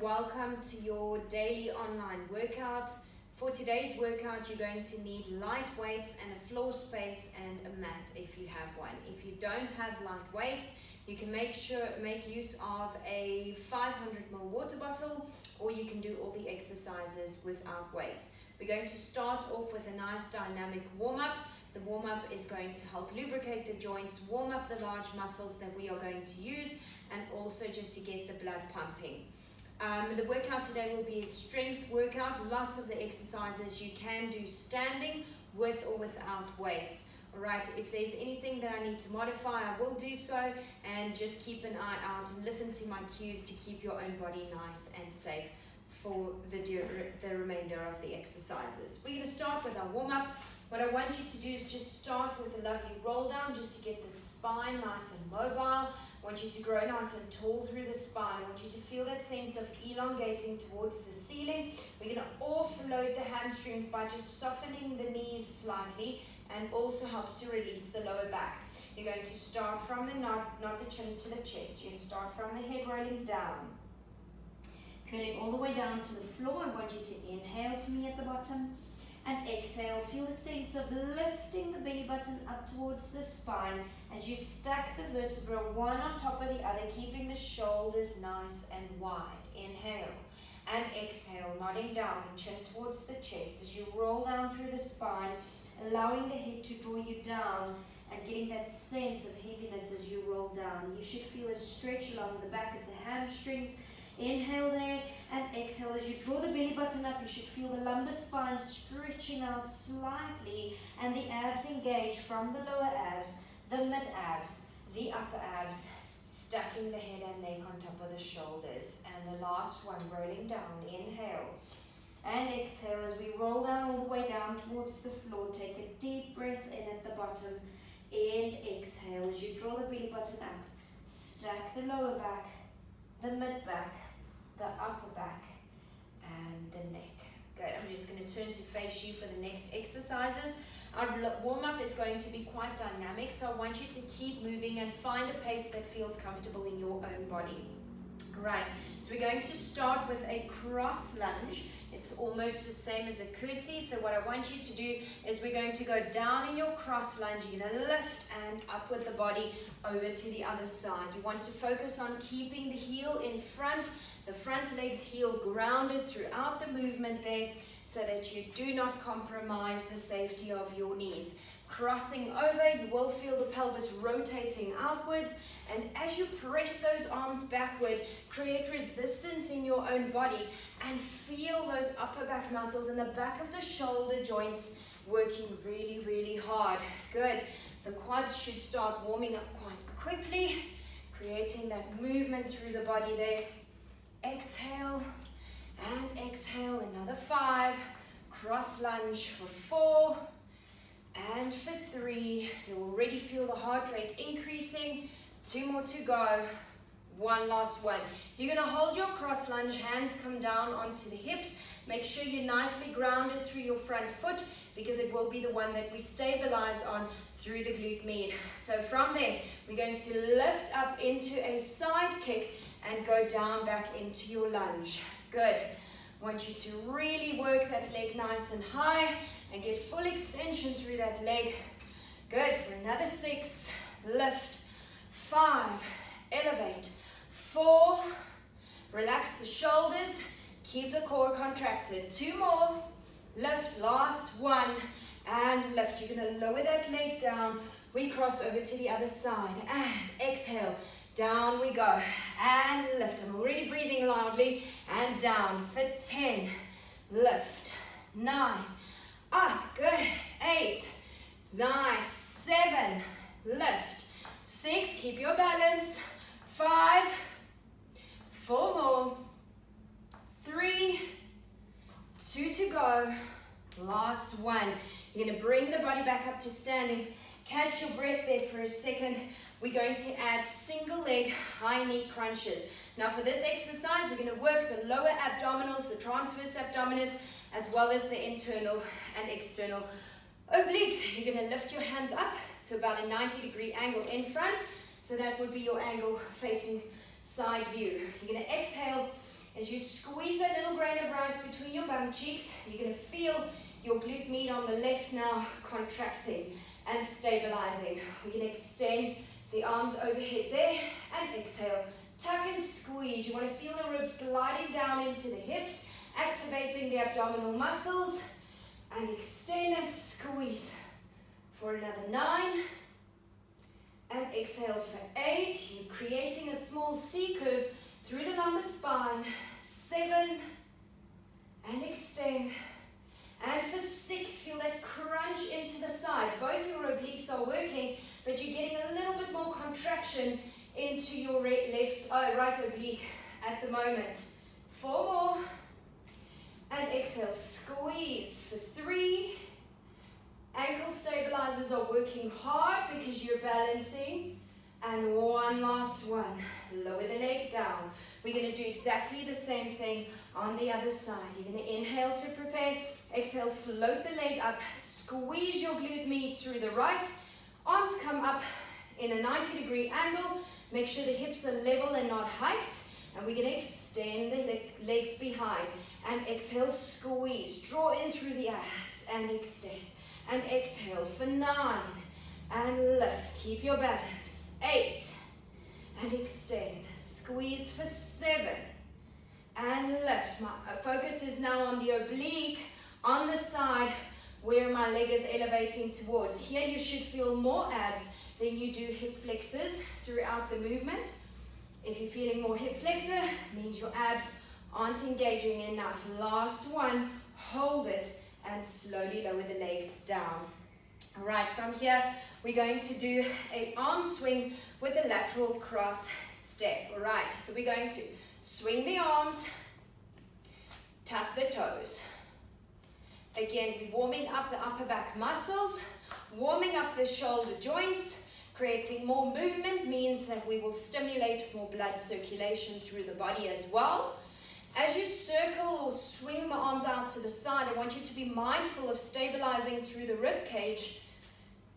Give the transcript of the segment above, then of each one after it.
welcome to your daily online workout. For today's workout, you're going to need light weights and a floor space and a mat if you have one. If you don't have light weights, you can make use of a 500ml water bottle, or you can do all the exercises without weights. We're going to start off with a nice dynamic warm-up. The warm-up is going to help lubricate the joints, warm up the large muscles that we are going to use, and also just to get the blood pumping. The workout today will be a strength workout. Lots of the exercises you can do standing with or without weights. Alright, if there's anything that I need to modify, I will do so, and just keep an eye out and listen to my cues to keep your own body nice and safe for the remainder of the exercises. We're going to start with our warm-up. What I want you to do is just start with a lovely roll down just to get the spine nice and mobile. I want you to grow nice and tall through the spine. I want you to feel that sense of elongating towards the ceiling. We're going to offload the hamstrings by just softening the knees slightly, and also helps to release the lower back. You're going to start from the not the chin to the chest. You're going to start from the head rolling down, curling all the way down to the floor. I want you to inhale for me at the bottom, and exhale. Feel the sense of lifting the belly button up towards the spine as you stack the vertebra one on top of the other, keeping the shoulders nice and wide. Inhale and exhale, nodding down the chin towards the chest as you roll down through the spine, allowing the head to draw you down and getting that sense of heaviness as you roll down. You should feel a stretch along the back of the hamstrings. Inhale there and exhale. As you draw the belly button up, you should feel the lumbar spine stretching out slightly and the abs engage from the lower abs, the mid abs, the upper abs, stacking the head and neck on top of the shoulders. And the last one, rolling down. Inhale and exhale as we roll down all the way down towards the floor. Take a deep breath in at the bottom and exhale as you draw the belly button up. Stack the lower back, the mid back, the upper back, and the neck. Good. I'm just going to turn to face you for the next exercises. Our warm-up is going to be quite dynamic, so I want you to keep moving and find a pace that feels comfortable in your own body. Right, so we're going to start with a cross lunge. It's almost the same as a curtsy, so what I want you to do is we're going to go down in your cross lunge. You're going to lift and up with the body over to the other side. You want to focus on keeping the heel in front, the front leg's heel grounded throughout the movement there, so that you do not compromise the safety of your knees. Crossing over, you will feel the pelvis rotating outwards, and as you press those arms backward, create resistance in your own body and feel those upper back muscles in the back of the shoulder joints working really, really hard. Good. The quads should start warming up quite quickly, creating that movement through the body there. Exhale and exhale, another 5. Cross lunge for 4. And for 3, you already feel the heart rate increasing. 2 more to go. 1 last one. You're going to hold your cross lunge, hands come down onto the hips. Make sure you're nicely grounded through your front foot, because it will be the one that we stabilize on through the glute med. So from there, we're going to lift up into a side kick and go down back into your lunge. Good. I want you to really work that leg nice and high and get full extension through that leg. Good. For another 6, lift. 5, elevate. 4, relax the shoulders, keep the core contracted. 2 more, lift, last 1, and lift. You're going to lower that leg down. We cross over to the other side, and exhale. Down we go, and lift. I'm already breathing loudly, and down for 10, lift. 9, up, good. 8, nice. 7, lift. 6, keep your balance. 5, 4 more. 3, 2 to go. Last 1. You're going to bring the body back up to standing. Catch your breath there for a second. We're going to add single leg high knee crunches. Now for this exercise, we're going to work the lower abdominals, the transverse abdominis, as well as the internal and external obliques. You're going to lift your hands up to about a 90-degree angle in front. So that would be your angle facing side view. You're going to exhale As you squeeze that little grain of rice between your bum cheeks, you're going to feel your glute med on the left now contracting and stabilizing. We're going to extend the arms overhead there and exhale. Tuck and squeeze. You want to feel the ribs gliding down into the hips, activating the abdominal muscles, and extend and squeeze for another 9. And exhale for 8. You're creating a small C curve through the lumbar spine. 7. And extend. And for 6, feel that crunch into the side. Both your obliques are working, but you're getting a little bit more contraction into your right oblique at the moment. 4 more. And exhale, squeeze for 3. Ankle stabilizers are working hard because you're balancing. And 1 last one. Lower the leg down. We're going to do exactly the same thing on the other side. You're going to inhale to prepare. Exhale, float the leg up. Squeeze your glute med through the right. Arms come up in a 90-degree angle. Make sure the hips are level and not hiked. And we're going to extend the legs behind. And exhale, squeeze. Draw in through the abs and extend. And exhale for 9. And lift. Keep your balance. 8. And extend. Squeeze for 7. And lift. My focus is now on the oblique, on the side where my leg is elevating towards. Here you should feel more abs than you do hip flexors throughout the movement. If you're feeling more hip flexor, means your abs aren't engaging enough. Last one, hold it and slowly lower the legs down. All right, from here, we're going to do an arm swing with a lateral cross step. All right, so we're going to swing the arms, tap the toes. Again, we're warming up the upper back muscles, warming up the shoulder joints. Creating more movement means that we will stimulate more blood circulation through the body as well. As you circle or swing the arms out to the side, I want you to be mindful of stabilizing through the rib cage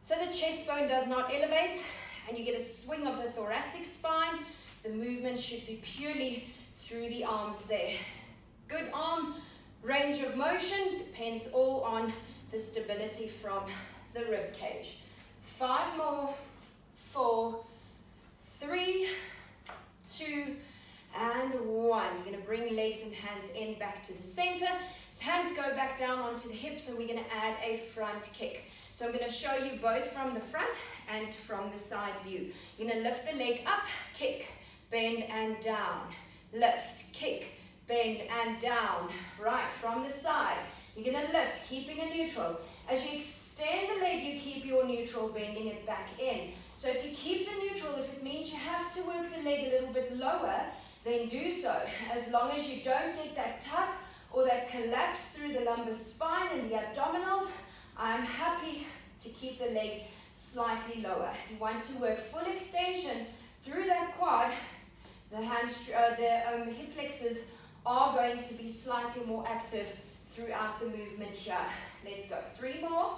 so the chest bone does not elevate and you get a swing of the thoracic spine. The movement should be purely through the arms there. Good arm range of motion depends all on the stability from the rib cage. 5 more. 4, 3, 2, and 1. You're going to bring legs and hands in back to the center. Hands go back down onto the hips, and we're going to add a front kick. So I'm going to show you both from the front and from the side view. You're going to lift the leg up, kick, bend and down. Lift, kick, bend and down. Right, from the side. You're going to lift, keeping a neutral. As you extend the leg, you keep your neutral, bending it back in. So to keep the neutral, if it means you have to work the leg a little bit lower, then do so. As long as you don't get that tuck or that collapse through the lumbar spine and the abdominals, I'm happy to keep the leg slightly lower. You want to work full extension through that quad. The hip flexors are going to be slightly more active throughout the movement here. Let's go. 3 more.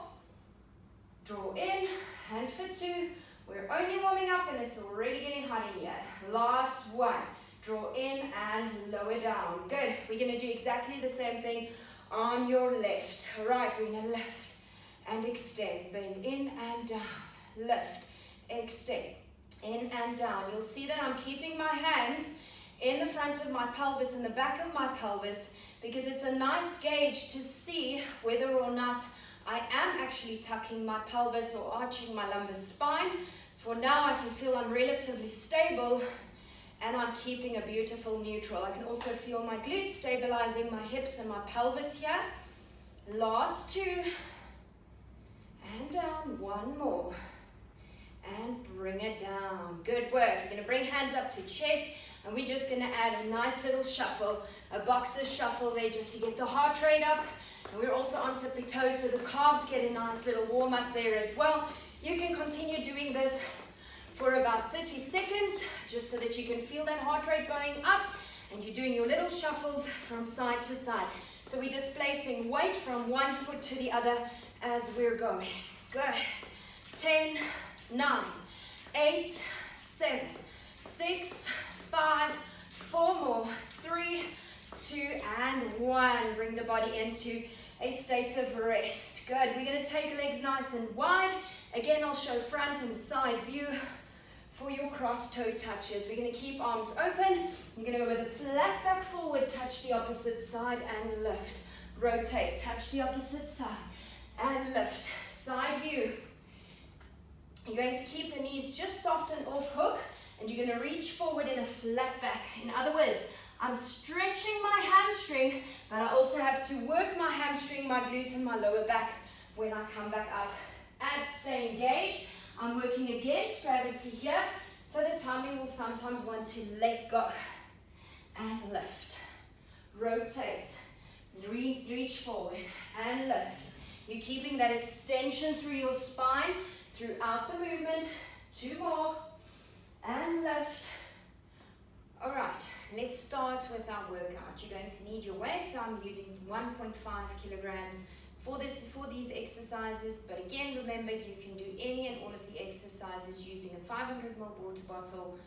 Draw in. Hand for 2. We're only warming up and it's already getting hot in here. Last one. Draw in and lower down. Good. We're going to do exactly the same thing on your left. All right, we're going to lift and extend. Bend in and down. Lift, extend, in and down. You'll see that I'm keeping my hands in the front of my pelvis and the back of my pelvis because it's a nice gauge to see whether or not I am actually tucking my pelvis or arching my lumbar spine. For now, I can feel I'm relatively stable and I'm keeping a beautiful neutral. I can also feel my glutes stabilizing my hips and my pelvis here. Last 2. And down. 1 more. And bring it down. Good work. You're going to bring hands up to chest and we're just going to add a nice little shuffle, a boxer shuffle there just to get the heart rate up. And we're also on tippy toes so the calves get a nice little warm up there as well. You can continue doing this for about 30 seconds just so that you can feel that heart rate going up and you're doing your little shuffles from side to side. So we're displacing weight from one foot to the other as we're going. Good. 10, 9, 8, 7, 6, 5, 4 more, 3, 2, and 1. Bring the body into a state of rest. Good. We're going to take legs nice and wide. Again, I'll show front and side view for your cross toe touches. We're going to keep arms open. You're going to go with a flat back forward, touch the opposite side and lift. Rotate, touch the opposite side and lift. Side view. You're going to keep the knees just soft and off hook, and you're going to reach forward in a flat back. In other words, I'm stretching my hamstring, but I also have to work my hamstring, my glute, and my lower back when I come back up. And stay engaged. I'm working against gravity here, so the tummy will sometimes want to let go. And lift. Rotate. Reach forward and lift. You're keeping that extension through your spine throughout the movement. 2 more. And lift. All right, let's start with our workout. You're going to need your weights. I'm using 1.5 kilograms for these exercises, but again, remember, you can do any and all of the exercises using a 500 ml water bottle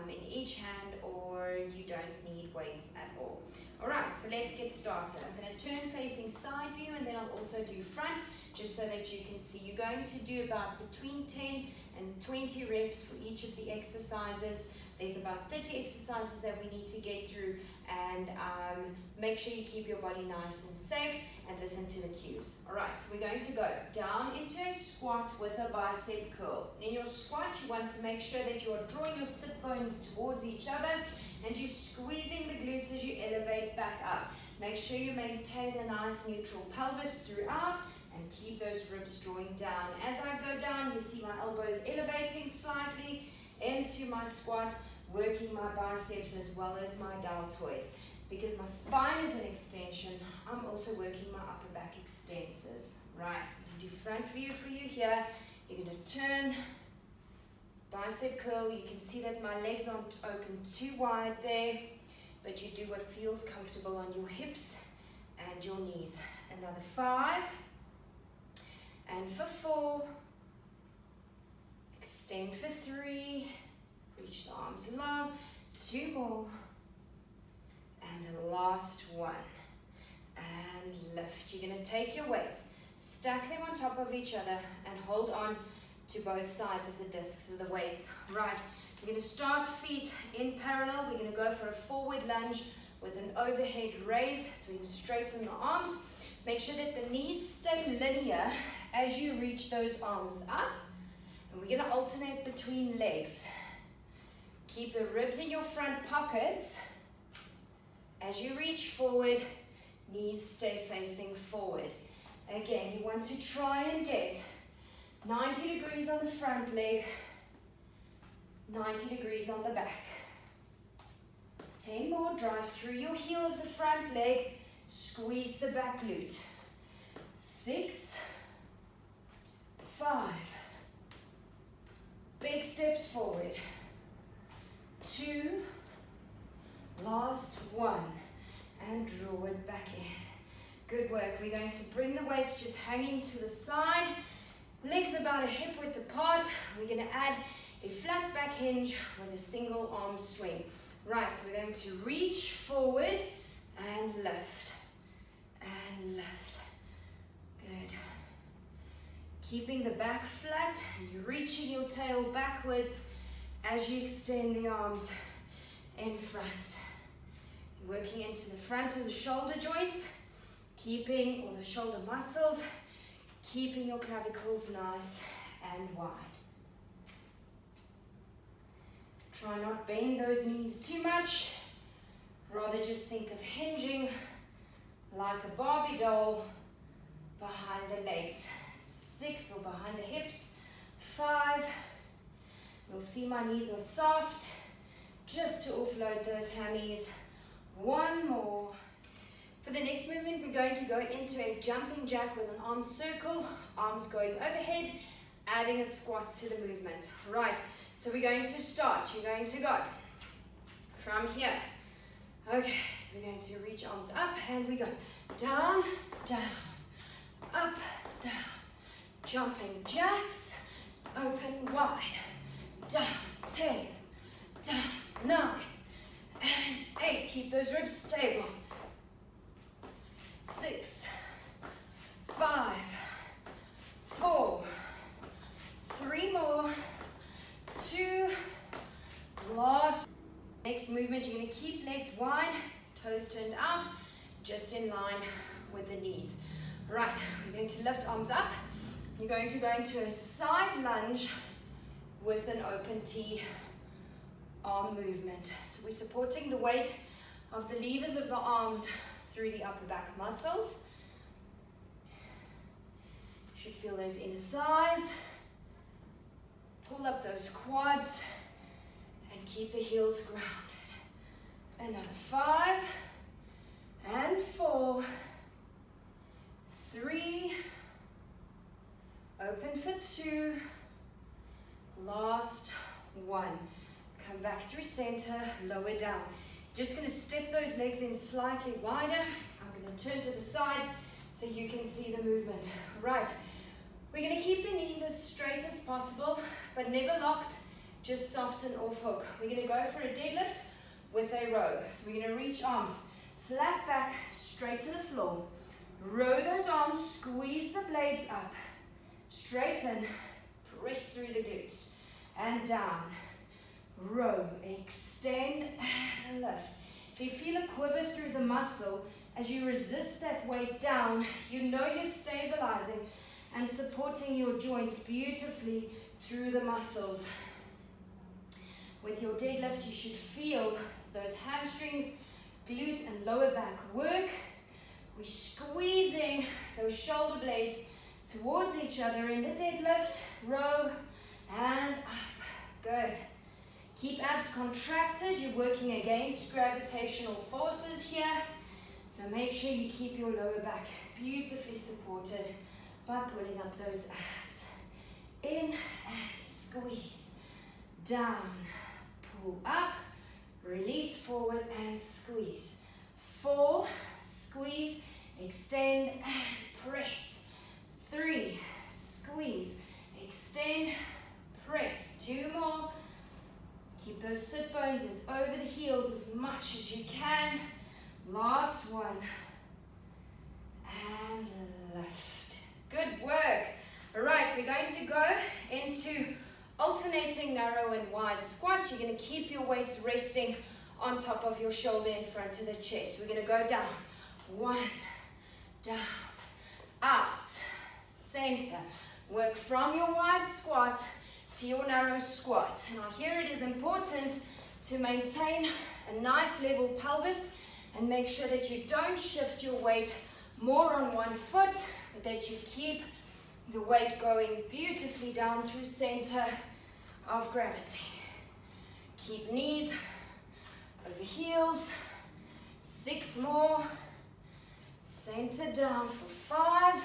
in each hand, or you don't need weights at all. All right, so let's get started. I'm going to turn facing side view, and then I'll also do front, just so that you can see. You're going to do about between 10 and 20 reps for each of the exercises. There's about 30 exercises that we need to get through, and make sure you keep your body nice and safe and listen to the cues. All right, so we're going to go down into a squat with a bicep curl. In your squat, you want to make sure that you are drawing your sit bones towards each other, and you're squeezing the glutes as you elevate back up. Make sure you maintain a nice neutral pelvis throughout, and keep those ribs drawing down. As I go down, you see my elbows elevating slightly into my squat, working my biceps as well as my deltoids. Because my spine is an extension, I'm also working my upper back extensors. Right, we do front view for you here. You're going to turn, bicep curl. You can see that my legs aren't open too wide there, but you do what feels comfortable on your hips and your knees. Another 5, and for 4, extend for 3, reach the arms along, 2 more, and a last 1, and lift. You're going to take your weights, stack them on top of each other, and hold on to both sides of the discs of the weights. Right, we're going to start feet in parallel. We're going to go for a forward lunge with an overhead raise, so we can straighten the arms. Make sure that the knees stay linear as you reach those arms up, and we're going to alternate between legs. Keep the ribs in your front pockets. As you reach forward, knees stay facing forward. Again, you want to try and get 90 degrees on the front leg, 90 degrees on the back. 10 more, drive through your heel of the front leg, squeeze the back glute. 6, 5, big steps forward. 2, last 1, and draw it back in. Good work. We're going to bring the weights just hanging to the side, legs about a hip width apart. We're going to add a flat back hinge with a single arm swing. Right, so we're going to reach forward and lift, and lift. Good. Keeping the back flat, and you're reaching your tail backwards as you extend the arms in front. Working into the front of the shoulder joints, keeping all the shoulder muscles, keeping your clavicles nice and wide. Try not bend those knees too much. Rather just think of hinging like a Barbie doll behind the legs. 6, or behind the hips. 5. You'll see my knees are soft, just to offload those hammies. 1 more. For the next movement, we're going to go into a jumping jack with an arm circle, arms going overhead, adding a squat to the movement. Right, so we're going to start. You're going to go from here. Okay, so we're going to reach arms up, and we go down, down, up, down. Jumping jacks, open wide. Down, 10, down, 9, and 8. Keep those ribs stable. just in line with the knees. Right, we're going to lift arms up. You're going to go into a side lunge with an open T arm movement. So we're supporting the weight of the levers of the arms through the upper back muscles. You should feel those inner thighs. Pull up those quads and keep the heels grounded. Another 5 and 4, 3, open for 2, last 1. Come back through center, lower down. Just going to step those legs in slightly wider. I'm going to turn to the side so you can see the movement. Right, we're going to keep the knees as straight as possible, but never locked, just soft and off hook. We're going to go for a deadlift with a row. So we're going to reach arms flat back, straight to the floor. Row those arms, squeeze the blades up, straighten, press through the glutes, and down. Row, extend, and lift. If you feel a quiver through the muscle, as you resist that weight down, you know you're stabilizing and supporting your joints beautifully through the muscles. With your deadlift, you should feel those hamstrings, glute and lower back work. We're squeezing those shoulder blades towards each other in the deadlift. Row and up. Good. Keep abs contracted. You're working against gravitational forces here. So make sure you keep your lower back beautifully supported by pulling up those abs. In and squeeze. Down. Pull up. Release forward and squeeze. 4. Squeeze. Extend and press. 3. Squeeze. Extend. Press. 2 more. Keep those sit bones as over the heels as much as you can. Last one. And lift. Good work. All right, we're going to go into alternating narrow and wide squats. You're going to keep your weights resting on top of your shoulder in front of the chest. We're going to go down. 1, down, out, center. Work from your wide squat to your narrow squat. Now here it is important to maintain a nice level pelvis and make sure that you don't shift your weight more on one foot, but that you keep the weight going beautifully down through center of gravity. Keep knees over heels. 6 more. Center down for 5.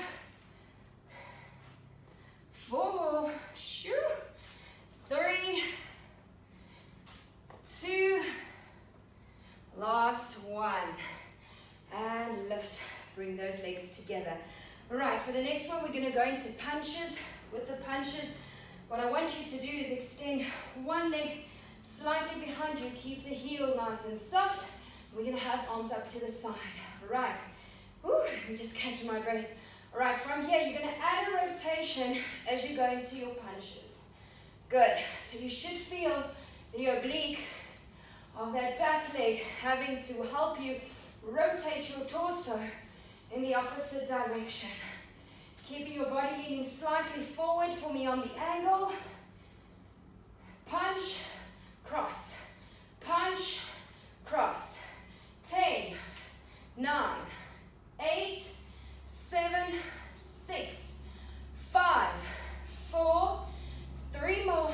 4 more. Shoo. 3, 2, last 1, and lift. Bring those legs together. All right, for the next one, we're going to go into punches. With the punches, what I want you to do is extend one leg slightly behind you. Keep the heel nice and soft. We're going to have arms up to the side. All right. Ooh, let me just catch my breath. All right, from here, you're going to add a rotation as you go into your punches. Good. So you should feel the oblique of that back leg having to help you rotate your torso in the opposite direction. Keeping your body leaning slightly forward for me on the angle. Punch, cross. Punch, cross. 10, 9, 8, 7, 6, 5, 4, 3 more,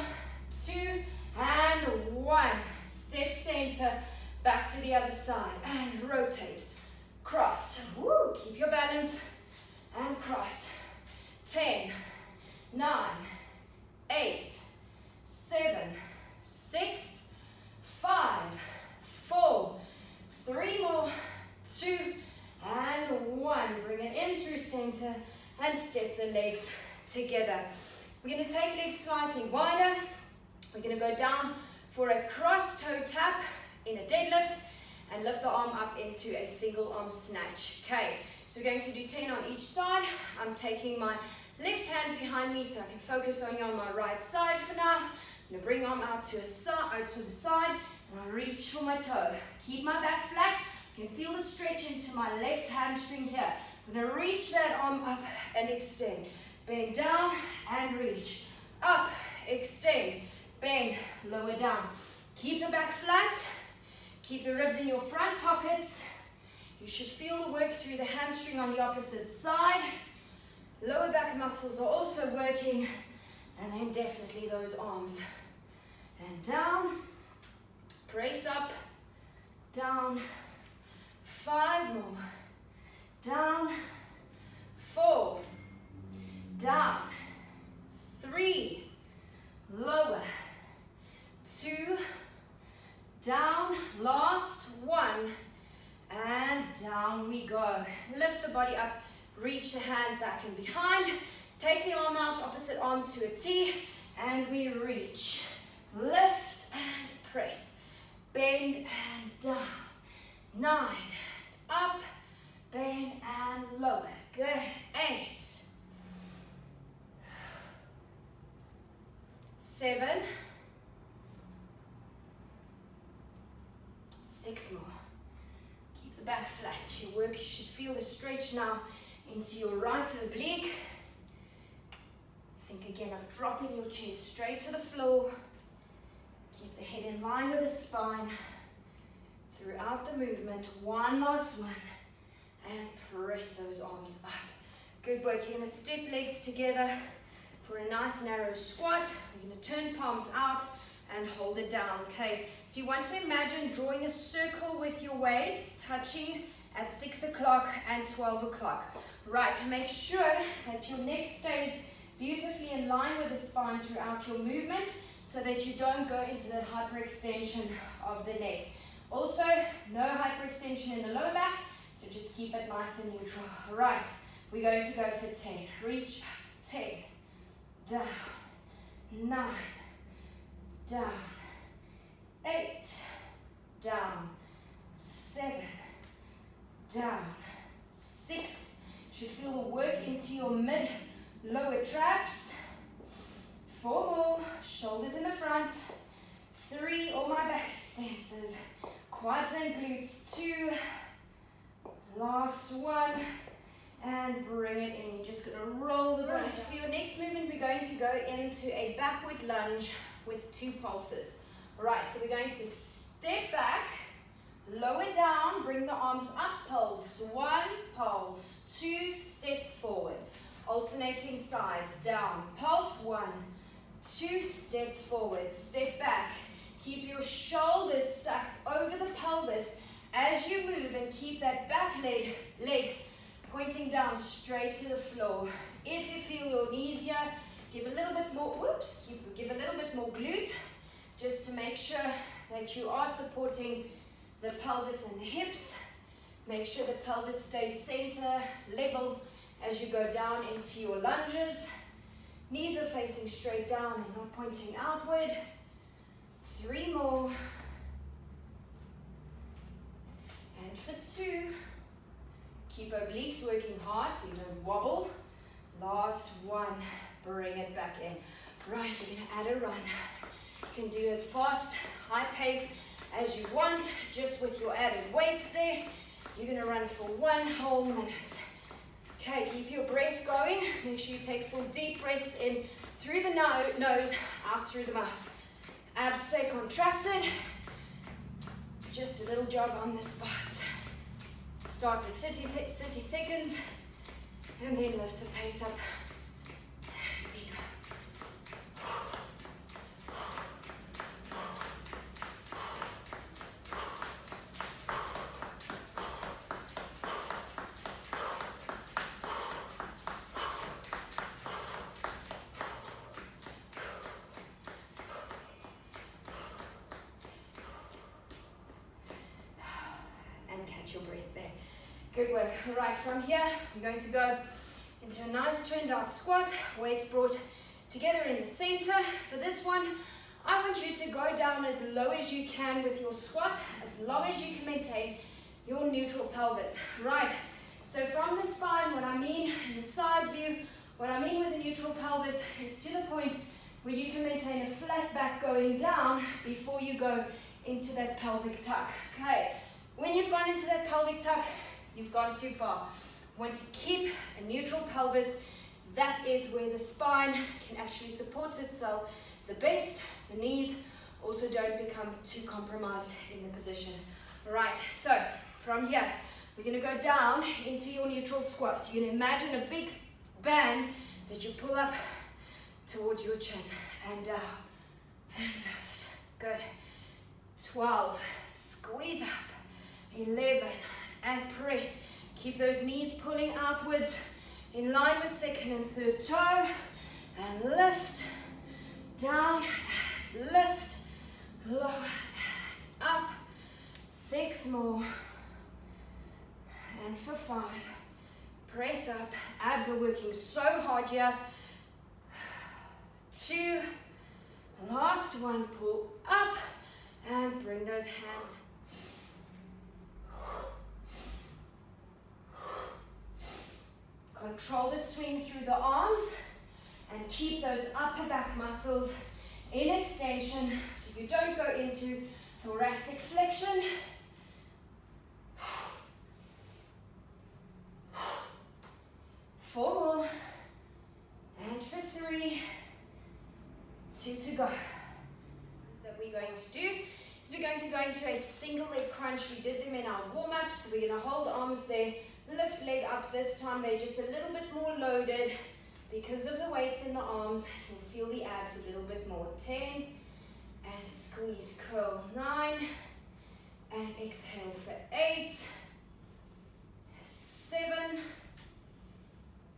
2, and 1. Step center, back to the other side, and rotate. Cross. Woo, keep your balance, and cross. 10, 9, 8, 7, 6, 5, 4, 3 more, 2, and 1. Bring it in through center, and step the legs together. We're going to take legs slightly wider. We're going to go down for a cross toe tap in a deadlift and lift the arm up into a single arm snatch. Okay, so we're going to do 10 on each side. I'm taking my left hand behind me so I can focus only on my right side for now. I'm going to bring arm out to the side and I'll reach for my toe. Keep my back flat, You can feel the stretch into my left hamstring here. I'm going to reach that arm up and extend. Bend down and reach. Up, extend, bend, lower down. Keep the back flat. Keep the ribs in your front pockets. You should feel the work through the hamstring on the opposite side. Lower back muscles are also working. And then definitely those arms. And down. Press up. Down. 5 more. Down. 4. Down. 3. Lower. 2. Down. Last 1. And down we go. Lift the body up. Reach the hand back and behind. Take the arm out, opposite arm to a T. And we reach. Lift and press. Bend and down. 9. Up. Bend and lower. Good. 8. 7. 6 more. Keep the back flat. Your work, you should feel the stretch now into your right oblique. Think again of dropping your chest straight to the floor. Keep the head in line with the spine throughout the movement. One last one. And press those arms up. Good work. You're going to step legs together for a nice narrow squat. You're going to turn palms out and hold it down, okay? So you want to imagine drawing a circle with your weights, touching at 6 o'clock and 12 o'clock. Right, make sure that your neck stays beautifully in line with the spine throughout your movement so that you don't go into that hyperextension of the neck. Also, no hyperextension in the lower back, so just keep it nice and neutral. All right, we're going to go for 10. Reach up, 10, down, 9, down, 8, down, 7, down, 6. Should feel the work into your mid-lower traps. 4 more, shoulders in the front. 3, all my back extensors, quads and glutes. 2, last 1, and bring it in. You're just going to roll the body. For your next movement, we're going to go into a backward lunge with 2 pulses. All right, so we're going to step back, lower down, bring the arms up, pulse. 1, pulse. 2, step forward. Alternating sides, down, pulse. 1, 2, step forward, step back. Keep your shoulders stacked over the pelvis as you move, and keep that back leg pointing down straight to the floor. If you feel your knees here, give a little bit more, give a little bit more glute, just to make sure that you are supporting the pelvis and the hips. Make sure the pelvis stays center, level as you go down into your lunges. Knees are facing straight down and not pointing outward. 3 more. And for 2, keep obliques working hard so you don't wobble. Last 1, bring it back in. Right, you're going to add a run. You can do as fast, high pace as you want, just with your added weights there. You're going to run for 1 whole minute. Okay, keep your breath going. Make sure you take full deep breaths in through the nose, out through the mouth. Abs stay contracted. Just a little jog on the spot. Start with 30 seconds, and then lift the pace up. And we go. And catch your breath there. Good work. All right, from here, I'm going to go into a nice turned out squat. Weights brought together in the center. For this one, I want you to go down as low as you can with your squat, as long as you can maintain your neutral pelvis. Right, so from the spine, what I mean in the side view, what I mean with a neutral pelvis is to the point where you can maintain a flat back going down before you go into that pelvic tuck. Okay, When you've gone into that pelvic tuck, you've gone too far. Want to keep a neutral pelvis. That is where the spine can actually support itself the best. The knees also don't become too compromised in the position. Right, so from here, we're going to go down into your neutral squat. You're going to imagine a big band that you pull up towards your chin. And down, and lift. Good. 12, squeeze up. 11, and press. Keep those knees pulling outwards in line with second and third toe. And lift, down, lift, lower, up. 6 more. And for 5, press up. Abs are working so hard here. 2, last one, pull up and bring those hands. Control the swing through the arms and keep those upper back muscles in extension so you don't go into thoracic flexion. 4 more. And for 3, 2 to go. That we're going to do is we're going to go into a single leg crunch. We did them in our warm-ups. We're going to hold arms there, lift leg up. This time they're just a little bit more loaded because of the weights in the arms. You'll feel the abs a little bit more. 10 and squeeze, curl. 9 and exhale for 8, 7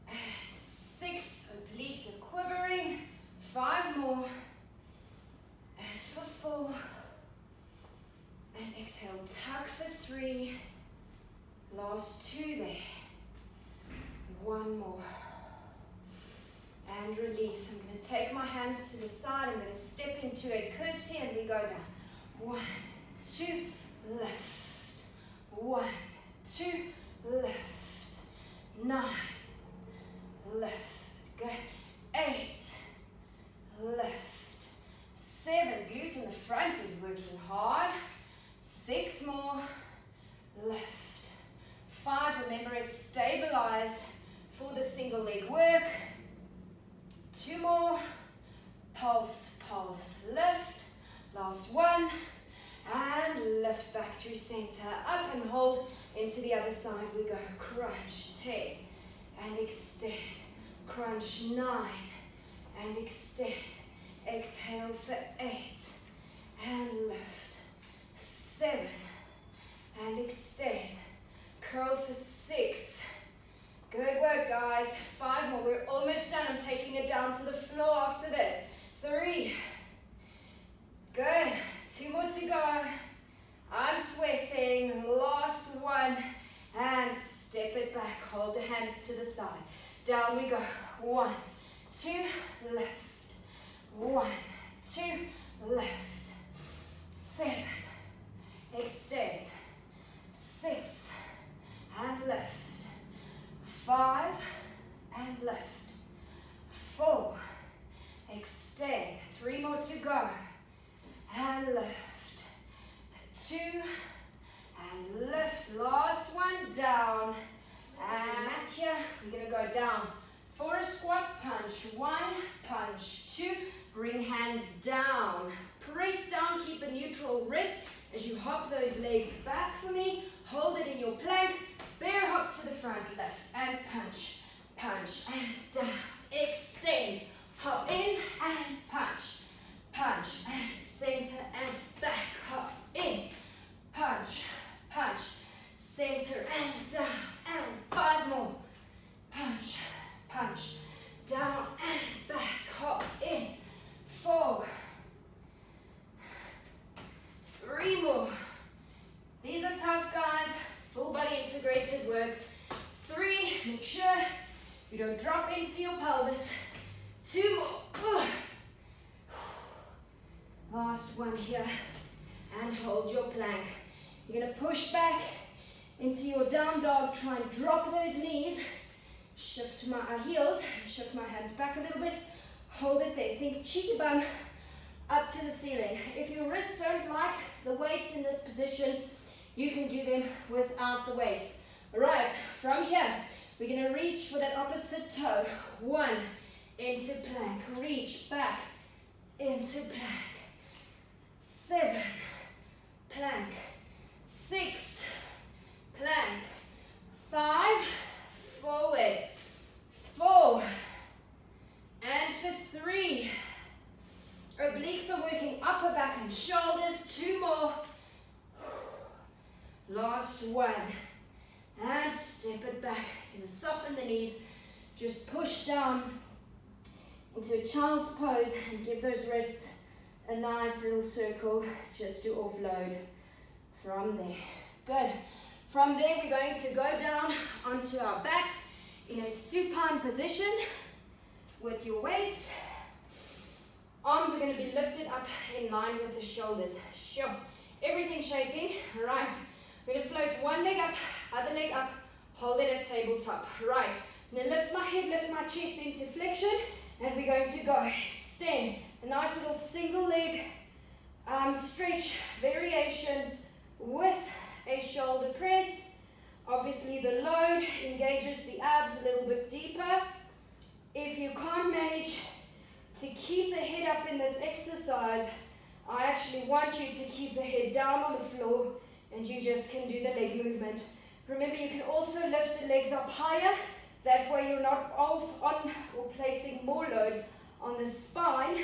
and 6. Obliques are quivering. 5 more. And for 4. And exhale, tuck for 3. Last 2 there. 1 more. And release. I'm going to take my hands to the side. I'm going to step into a curtsy and we go down. 1, 2, lift. 1, 2, lift. 9, lift. Good. 8, lift. 7, glute in the front is working hard. 6 more, lift. 5, remember it's stabilized for the single leg work. 2 more, pulse, pulse, lift. Last 1, and lift back through center, up and hold into the other side. We go, crunch, 10, and extend. Crunch, 9, and extend. Exhale for 8, and lift. 7, and extend. Curl for 6. Good work, guys. 5 more. We're almost done. I'm taking it down to the floor after this. 3. Good. 2 more to go. I'm sweating. Last 1. And step it back. Hold the hands to the side. Down we go. 1, 2, lift. 1, 2, lift. 7. Extend. 6. And lift. 5. And lift. 4. Extend. 3 more to go. And lift. 2. And lift. Last one. Down. And here, we're going to go down for a squat. Punch 1, punch 2. Bring hands down. Press down. Keep a neutral wrist as you hop those legs back for me. Hold it in your plank. Bear hop to the front. Lift and punch. Punch and down. Extend. Hop in and punch. Punch and center and back. Hop in. Punch. Punch. Center and down. And 5 more. Punch. Punch. Down and back. Hop in. 4. 3 more. These are tough, guys. Full body integrated work. 3. Make sure you don't drop into your pelvis. 2 more. Last one here. And hold your plank. You're going to push back into your down dog. Try and drop those knees. Shift my heels. Shift my hands back a little bit. Hold it there. Think cheeky bum up to the ceiling. If your wrists don't like the weights in this position, You can do them without the weights. All right, from here, we're going to reach for that opposite toe. 1, into plank. Reach back, into plank. 7, plank. 6, plank. 5, forward. 4, and for 3. Obliques are working upper back and shoulders. 2 more. Last 1. And step it back. You're going to soften the knees. Just push down into a child's pose and give those wrists a nice little circle just to offload from there. Good. From there, we're going to go down onto our backs in a supine position with your weights. Arms are going to be lifted up in line with the shoulders. Sure. Everything shaping. Right. We're going to float one leg up, other leg up, hold it at tabletop. Right. Then lift my head, lift my chest into flexion, and we're going to go extend. A nice little single leg stretch variation with a shoulder press. Obviously the load engages the abs a little bit deeper. If you can't manage to keep the head up in this exercise, I actually want you to keep the head down on the floor and you just can do the leg movement. Remember, you can also lift the legs up higher. That way you're not off on or placing more load on the spine.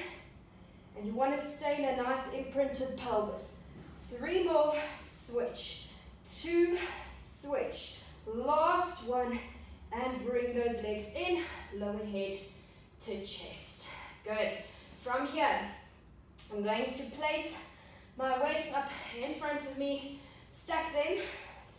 And you want to stay in a nice imprinted pelvis. 3 more, switch. 2, switch. Last 1, and bring those legs in, lower head to chest. Good. From here, I'm going to place my weights up in front of me, stack them,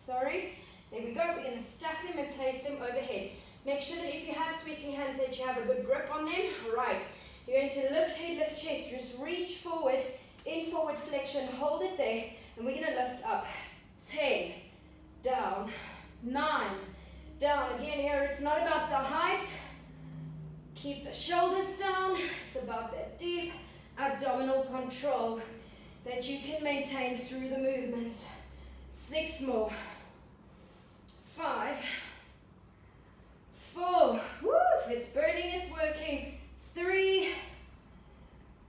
there we go, we're going to stack them and place them overhead. Make sure that if you have sweating hands that you have a good grip on them. Right, you're going to lift head, lift chest, just reach forward, in forward flexion, hold it there, and we're going to lift up. 10, down, 9, down. Again here, it's not about the height. Keep the shoulders down. It's about that deep abdominal control that you can maintain through the movement. 6 more. 5, 4, woo, if it's burning, it's working. 3,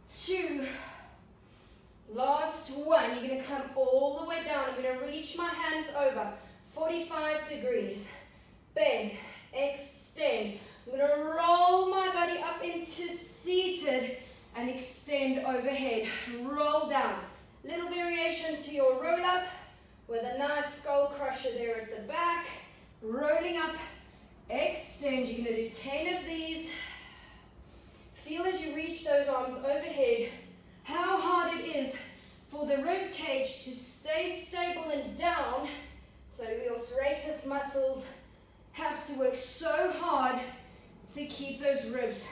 2, last 1. You're going to come all the way down. I'm going to reach my hands over, 45 degrees. Bend, extend. I'm going to roll my body up into seated and extend overhead. Roll down. Little variation to your roll up with a nice skull crusher there at the back. Rolling up, extend. You're going to do 10 of these. Feel as you reach those arms overhead how hard it is for the rib cage to stay stable and down. So your serratus muscles have to work so hard to keep those ribs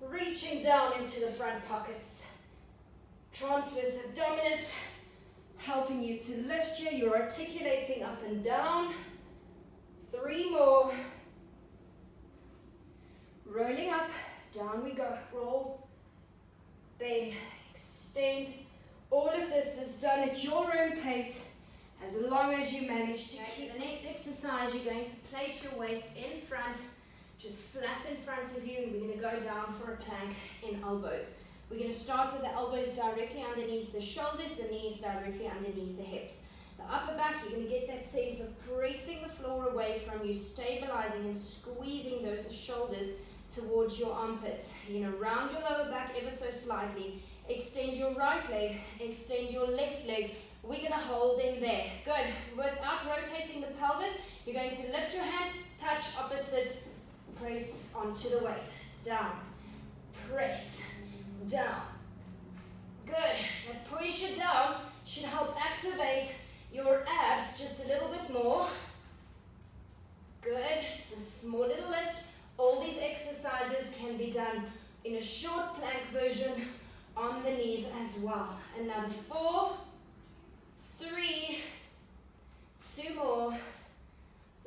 reaching down into the front pockets. Transverse abdominis helping you to lift you. You're articulating up and down. 3 more. Rolling up, down we go. Roll, bend, extend. All of this is done at your own pace as long as you manage to keep. The next exercise, you're going to place your weights in front, just flat in front of you, and we're going to go down for a plank in elbows. We're going to start with the elbows directly underneath the shoulders, the knees directly underneath the hips. The upper back, you're going to get that sense of pressing the floor away from you, stabilizing and squeezing those shoulders towards your armpits. You're going to round your lower back ever so slightly. Extend your right leg, extend your left leg. We're going to hold them there. Good. Without rotating the pelvis, you're going to lift your hand, touch opposite, press onto the weight. Down, press, down. Good. That pressure down should help activate your abs just a little bit more. Good. It's a small little lift. All these exercises can be done in a short plank version on the knees as well. Another 4, 3, 2 more.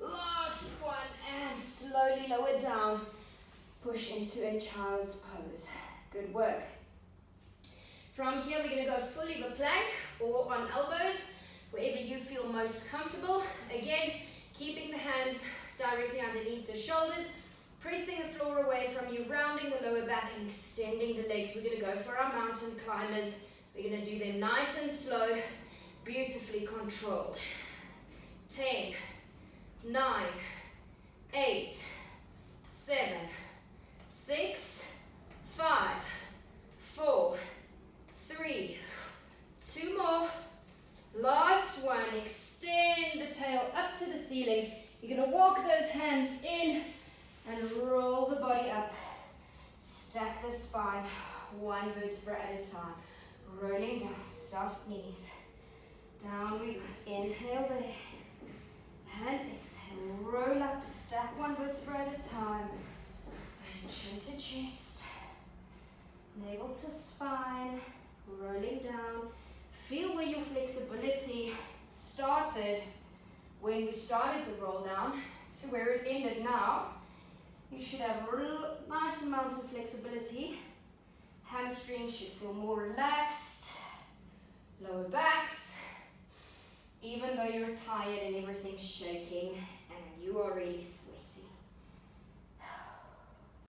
Last 1, and slowly lower down. Push into a child's pose. Good work. From here, we're going to go fully the plank or on elbows. wherever you feel most comfortable. Again, keeping the hands directly underneath the shoulders, pressing the floor away from you, rounding the lower back and extending the legs. We're going to go for our mountain climbers. We're going to do them nice and slow, beautifully controlled. 10, 9, 8, 7, 6, 5, 4, 3, 2 more. Last one. Extend the tail up to the ceiling. You're going to walk those hands in and roll the body up. Stack the spine, one vertebra at a time. Rolling down, soft knees. Down we go. Inhale there. And exhale. Roll up, stack one vertebra at a time. And chin to chest. Navel to spine. Rolling down. Feel where your flexibility started when we started the roll down to where it ended now. You should have a real nice amount of flexibility. Hamstrings should feel more relaxed. Lower backs. Even though you're tired and everything's shaking and you are really